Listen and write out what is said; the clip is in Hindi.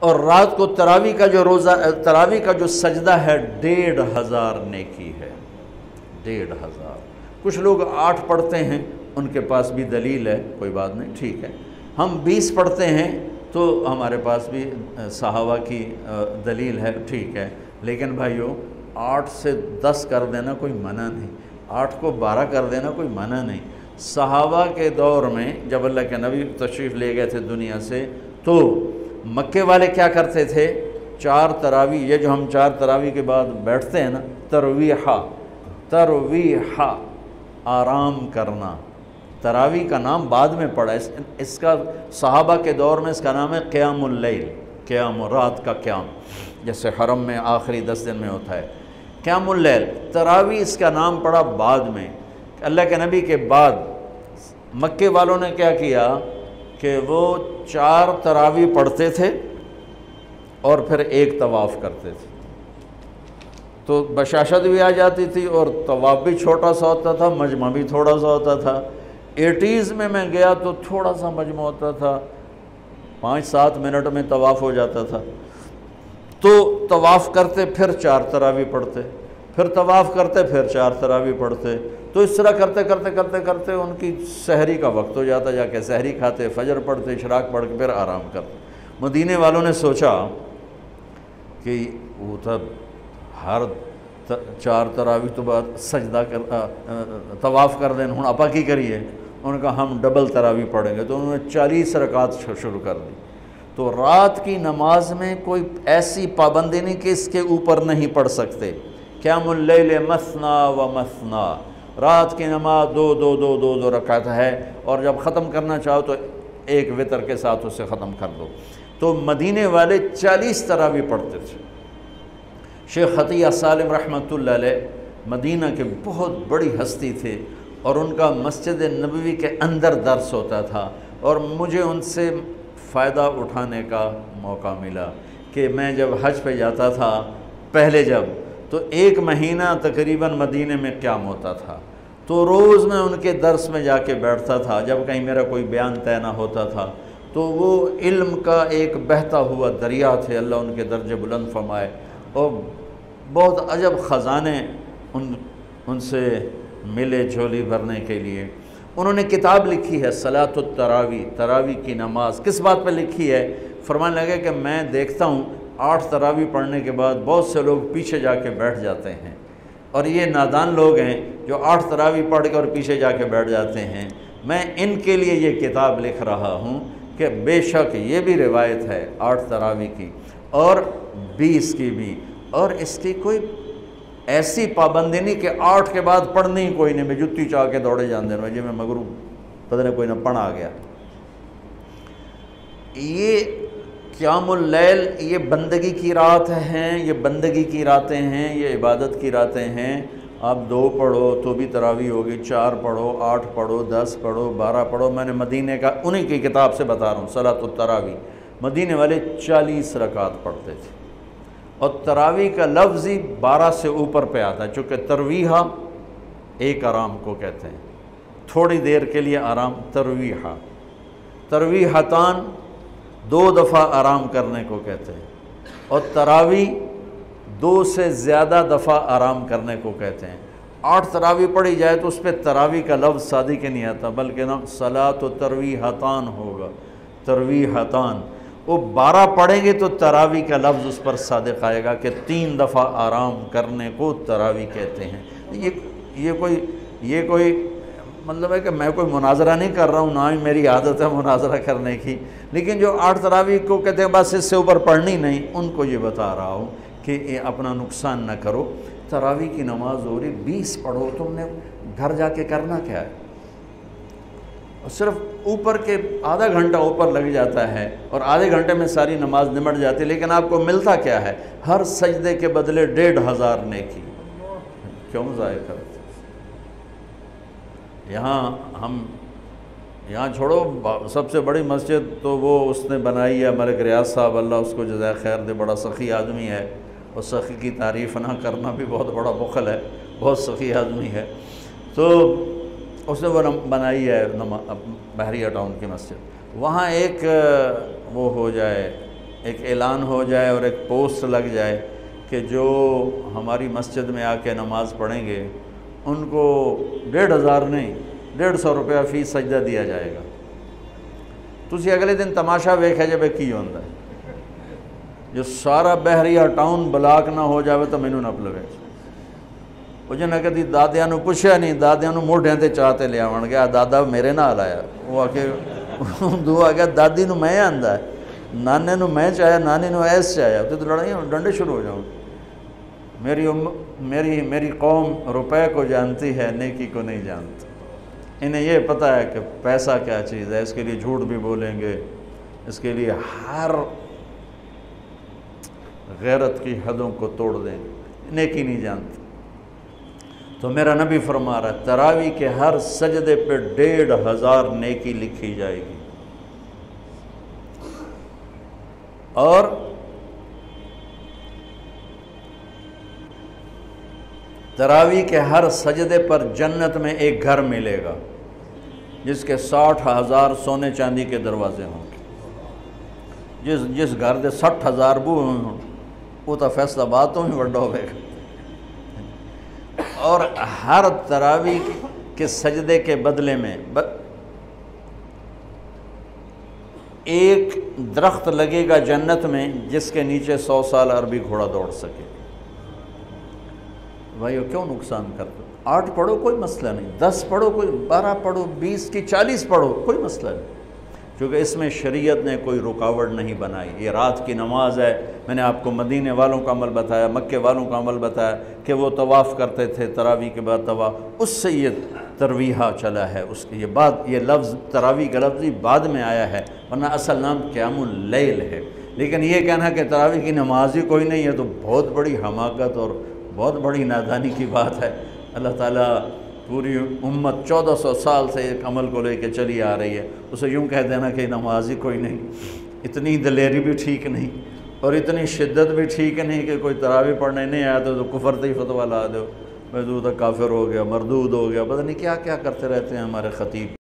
और रात को तरावी का जो रोज़ा, तरावी का जो सजदा है 1500 नेकी है, 1500। कुछ लोग 8 पढ़ते हैं, उनके पास भी दलील है, कोई बात नहीं, ठीक है। हम 20 पढ़ते हैं तो हमारे पास भी सहाबा की दलील है, ठीक है। लेकिन भाइयों 8 से 10 कर देना कोई मना नहीं, 8 को 12 कर देना कोई मना नहीं। सहाबा के दौर में जब अल्लाह के नबी तशरीफ़ ले गए थे दुनिया से, तो मक्के वाले क्या करते थे, 4 तरावी, ये जो हम 4 तरावी के बाद बैठते हैं ना, तरवीहा, तरवीहा आराम करना, तरावी का नाम बाद में पड़ा, इसका सहाबा के दौर में इसका नाम है क़यामुल लैल, क़याम, रात का क़याम, जैसे हरम में आखिरी 10 दिन में होता है क़यामुल लैल। तरावी इसका नाम पड़ा बाद में। अल्लाह के नबी के बाद मक्के वालों ने क्या किया कि वो 4 तरावी पढ़ते थे और फिर 1 तवाफ़ करते थे, तो बशाशत भी आ जाती थी और तवाफ़ भी छोटा सा होता था, मजमा भी थोड़ा सा होता था। 80s में मैं गया तो थोड़ा सा मजमा होता था, 5-7 मिनट में तवाफ़ हो जाता था। तो तवाफ़ करते फिर 4 तरावी पढ़ते, फिर तवाफ़ करते फिर 4 तरावी पढ़ते। तो इस तरह करते करते करते करते उनकी सहरी का वक्त हो जाता, जाके सहरी खाते, फजर पढ़ते, इशराक पढ़ के फिर आराम करते। मदीने वालों ने सोचा कि वो तब हर 4 तरावी तो बाद सजदा कर तवाफ़ कर दें, हुण आपा की करिए, उनका हम डबल तरावी पढ़ेंगे। तो उन्होंने 40 रकात शुरू कर दी। तो रात की नमाज में कोई ऐसी पाबंदी नहीं कि इसके ऊपर नहीं पढ़ सकते। क़यामुल लैल मसना व मसना, रात की नमाज 2 रकात है, और जब ख़त्म करना चाहो तो 1 वितर के साथ उसे ख़त्म कर दो। तो मदीने वाले 40 तरावी पढ़ते थे। शेख अतिया सालिम रहमतुल्लाह अलैह मदीना के बहुत बड़ी हस्ती थे, और उनका मस्जिद नबवी के अंदर दर्स होता था, और मुझे उनसे फ़ायदा उठाने का मौका मिला कि मैं जब हज पे जाता था पहले, जब तो 1 महीना तकरीबन मदीने में क़याम होता था, तो रोज़ मैं उनके दर्स में जाके बैठता था। जब कहीं मेरा कोई बयान तय ना होता था तो वो इल्म का एक बहता हुआ दरिया थे, अल्लाह उनके दर्जे बुलंद फरमाए, और बहुत अजब ख़जाने उनसे मिले झोली भरने के लिए। उन्होंने किताब लिखी है सलातुत तरावी, तरावी की नमाज। किस बात पर लिखी है? फरमाने लगे कि मैं देखता हूँ 8 तरावी पढ़ने के बाद बहुत से लोग पीछे जाके बैठ जाते हैं, और ये नादान लोग हैं जो 8 तरावी पढ़ के और पीछे जाके बैठ जाते हैं। मैं इनके लिए ये किताब लिख रहा हूँ कि बेशक ये भी रिवायत है 8 तरावी की और 20 की भी, और इसकी कोई ऐसी पाबंदी नहीं कि 8 के बाद पढ़नी ही कोई नहीं, मैं जुत्ती चाह के दौड़े जाते रहो जी, मैं मगरू पता नहीं कोई ना पढ़ आ गया। ये क़यामुल लैल, ये बंदगी की रात हैं, ये बंदगी की रातें हैं, ये इबादत की रातें हैं। आप 2 पढ़ो तो भी तरावी होगी, 4 पढ़ो, 8 पढ़ो, 10 पढ़ो, 12 पढ़ो। मैंने मदीने का उन्हीं की किताब से बता रहा हूँ, सलातुत तरावी। मदीने वाले 40 रकात पढ़ते थे, और तरावी का लफ्ज़ ही 12 से ऊपर पे आता है, चूँकि तरवीहा एक आराम को कहते हैं, थोड़ी देर के लिए आराम, तरवीहा। तरवीहतान 2 दफ़ा आराम करने को कहते हैं, और तरावी 2 से ज़्यादा दफ़ा आराम करने को कहते हैं। 8 तरावी पढ़ी जाए तो उस पर तरावी का लफ्ज़ सादी के नहीं आता, बल्कि नाम सलात व तरवीहतान होगा, तरवीहतान। वो 12 पढ़ेंगे तो तरावी का लफ्ज़ उस पर सादिक आएगा कि 3 दफ़ा आराम करने को तरावी कहते हैं। ये कोई मतलब है कि मैं कोई मुनाजरा नहीं कर रहा हूँ, ना ही मेरी आदत है मुनाजरा करने की, लेकिन जो 8 तरावी को कहते हैं बस इससे ऊपर पढ़नी नहीं, उनको ये बता रहा हूँ कि अपना नुकसान न करो। तरावी की नमाज हो रही, 20 पढ़ो, तुमने घर जाके करना क्या है? सिर्फ ऊपर के आधा घंटा ऊपर लग जाता है और आधे घंटे में सारी नमाज निमट जाती है, लेकिन आपको मिलता क्या है? हर सजदे के बदले 1500 नेकी। क्यों ज़ाया करते? यहाँ छोड़ो, सबसे बड़ी मस्जिद तो वो उसने बनाई है मलिक रियाज साहब, अल्लाह उसको जज़ाए खैर दे, बड़ा सखी आदमी है, और सखी की तारीफ़ ना करना भी बहुत बड़ा बुखल है, बहुत सखी आदमी है। तो उसने वो बनाई है बहरिया टाउन की मस्जिद, वहाँ एक वो हो जाए एक ऐलान हो जाए और एक पोस्ट लग जाए कि जो हमारी मस्जिद में आके नमाज़ पढ़ेंगे उनको 1500 नहीं 150 रुपया फ़ीस सजदा दिया जाएगा। तुसी अगले दिन तमाशा वेखे जब की होंदा जो सारा बहरिया टाउन ब्लाक ना हो जाए तो मैनू ना पलवे। वो जिन्हें कभी दादिया पूछा नहीं, दादिया मोढियां ते चाह ते लिया गया, दादा मेरे नाल आया, वो आके दू आ गया दादी नू मैं आंदा है, नाने नू मैं चाया, नानी नू ऐस चाया, तो लड़ाई डंडे शुरू हो जाऊँ। मेरी मेरी कौम रुपए को जानती है, नेकी को नहीं जानती। इन्हें ये पता है कि पैसा क्या चीज़ है, इसके लिए झूठ भी बोलेंगे, इसके लिए हर गैरत की हदों को तोड़ देंगे, नेकी नहीं जानते। तो मेरा नबी फरमा रहा है तरावी के हर सजदे पे 1500 नेकी लिखी जाएगी। और तरावी के हर सजदे पर जन्नत में एक घर मिलेगा जिसके 60,000 सोने चांदी के दरवाजे होंगे। जिस घर के 60,000 बूहे हों वो तो फैसलाबाद तो ही बड़ा होगा। और हर तरावी के सजदे के बदले में एक दरख्त लगेगा जन्नत में जिसके नीचे 100 साल अरबी घोड़ा दौड़ सके। भाई क्यों नुकसान करते? 8 पढ़ो कोई मसला नहीं, 10 पढ़ो कोई, 12 पढ़ो, 20 की 40 पढ़ो कोई मसला नहीं, क्योंकि इसमें शरीयत ने कोई रुकावट नहीं बनाई। ये रात की नमाज है। मैंने आपको मदीने वालों का अमल बताया, मक्के वालों का अमल बताया कि वो तवाफ़ करते थे तरावी के बाद तवाफ़, उससे ये तरवीहा चला है। उसके ये बाद ये लफ्ज़ तरावी का लफ्ज़ ही बाद में आया है, वरना असल नाम क़यामुल लैल है। लेकिन ये कहना कि तरावी की नमाज ही कोई नहीं है तो बहुत बड़ी हमाकत और बहुत बड़ी नादानी की बात है। अल्लाह ताला पूरी उम्मत 1400 साल से एक अमल को लेकर चली आ रही है, उसे यूँ कह देना कि नमाज ही कोई नहीं, इतनी दलेरी भी ठीक नहीं और इतनी शिद्दत भी ठीक नहीं कि कोई तरावी पढ़ने नहीं आया तो कुफर ही फतवा ला दो, मजदूद काफिर हो गया, मरदूद हो गया, पता नहीं क्या क्या करते रहते हैं हमारे ख़तीब।